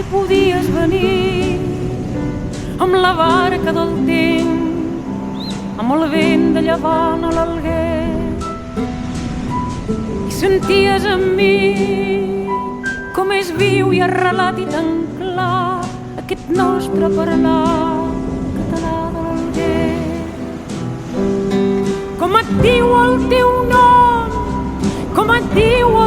si podies venir amb la barca del temps, amb el vent de llevant a l'Alguer, i senties amb mi com és viu i arrelat i tan clar aquest nostre parlar català de l'Alguer. Com et diu el teu nom, com et diu